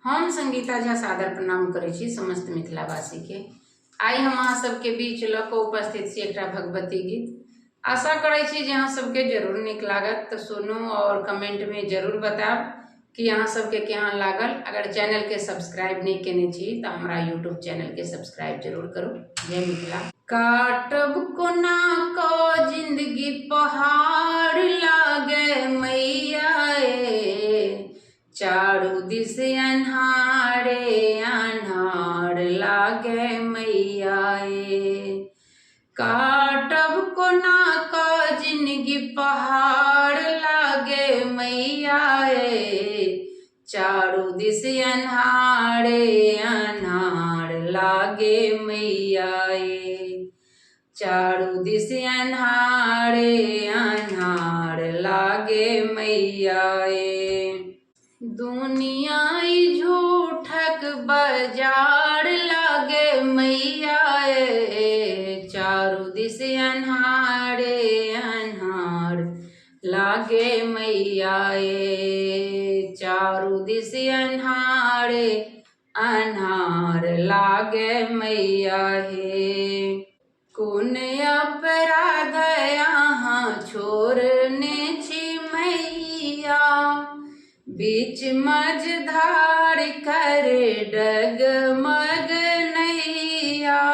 हम संगीता झा सादर प्रणाम करै छी समस्त मिथिलावासी के। आई हम अहाँ सबके बीच लऽ कऽ उपस्थित छी एकटा भगवती गीत। आशा करै छी जे अहाँ सबके जरूर नीक लागत, तो सुनू और कमेंट में जरूर बताब कि अहाँ सबके केहन लागल। अगर चैनल के सब्सक्राइब नहीं केने छी तो हमारा यूट्यूब चैनल के सब्सक्राइब जरूर करू। जय मिथिला। काटब कोना को जिंदगी पहाड़ लागे मैया ए, चारू दिस अन्हारे अन्हार लागे मैया ए। काटब कोना को जिंदगी पहाड़ लागे मैया ए, चारू दिस अन्हारे अन्हार लागे मैया ए, चारू दिस अन्हारे अन्हार लागे मैया ए। दुनिया झूठक बाजार लागे मैया ए, चारू दिस अन्हारे अन्हार लागे मैया ए, चारू दिस अन्हारे अन्हार लागे मैया हे। कोन अपराध यहाँ छोड़ने छी मैया, बीच मझधार करे डगमग नैया।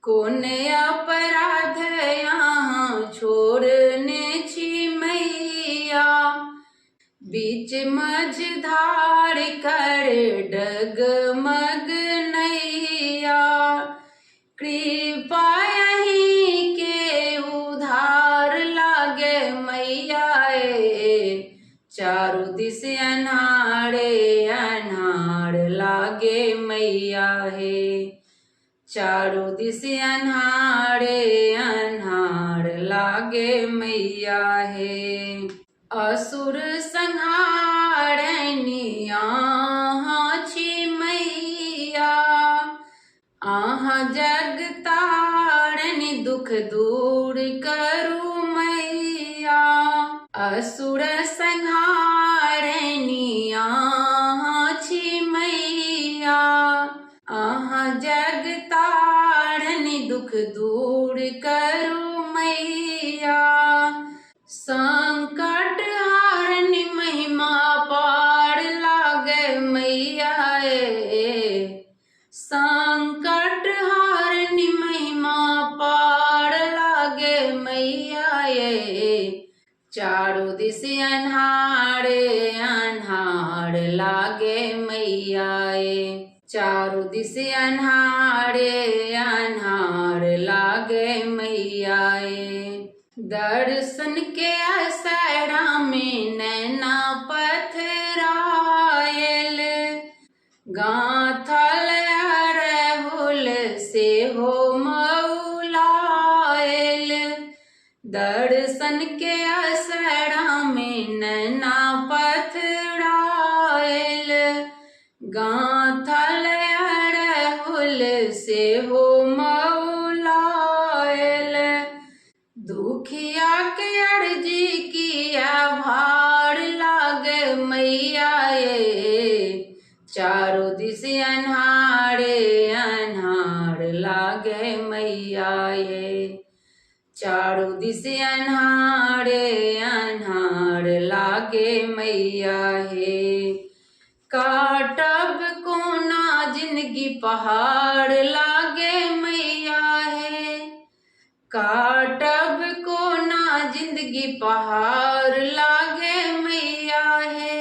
कोन अपराध यहाँ छोड़ने छी मैया, बीच मझधार करे डगमग नैया। कृपा यहीं के उधार लागे मैया ए, चारू दिस अन्हारे अन्हार लागे मैया हे, चारू दिस अन्हारे अन्हार लागे मैया हे। असुर संहारनी अहाँ छी मैया, अहाँ जग तारनी दुख दूर करू मैया। असुर संहारनी अहाँ छी मैया, अहाँ जग तारनी दुख दूर करू मैया। संकट हारनी महिमा पार लागे मैया ए, संकट हारनी महिमा पार लागे मैया ए, चारू दिस अन्हारे अन्हार लागे मैया ए, चारू दिस अन्हारे अन्हार लागे मैया ए। दर्शन के असरा में नैना पथरायल, गाथल अरहुल से हो मौलायल। दर्शन के असरा में नैना पथरायल, गाथल अरहुल से हो मौलायल। दुखिया के अर्जी किया भार लागे मैया ए, चारू दिस अन्हारे अन्हार लागे मैया ए, चारू दिस अन्हारे अन्हार लागे मैया हे। काटब कोना जिंदगी पहाड़ लागे मैया हे, काटब कोना जिंदगी पहाड़ लागे मैया हे,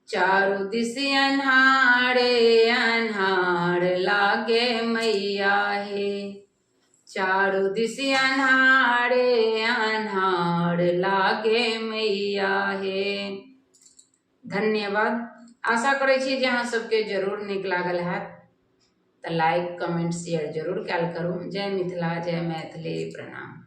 चारू दिस अन्हारे अन्हार लागे मैया हे, चारू दिस अन्हारे अन्हार लागे मैया हे। धन्यवाद। आशा करै छी जे अहाँ सबके जरूर नीक लागल हैत, तो लाइक कमेंट शेयर जरूर कैल करू। जय मिथिला, जय मैथिली, प्रणाम।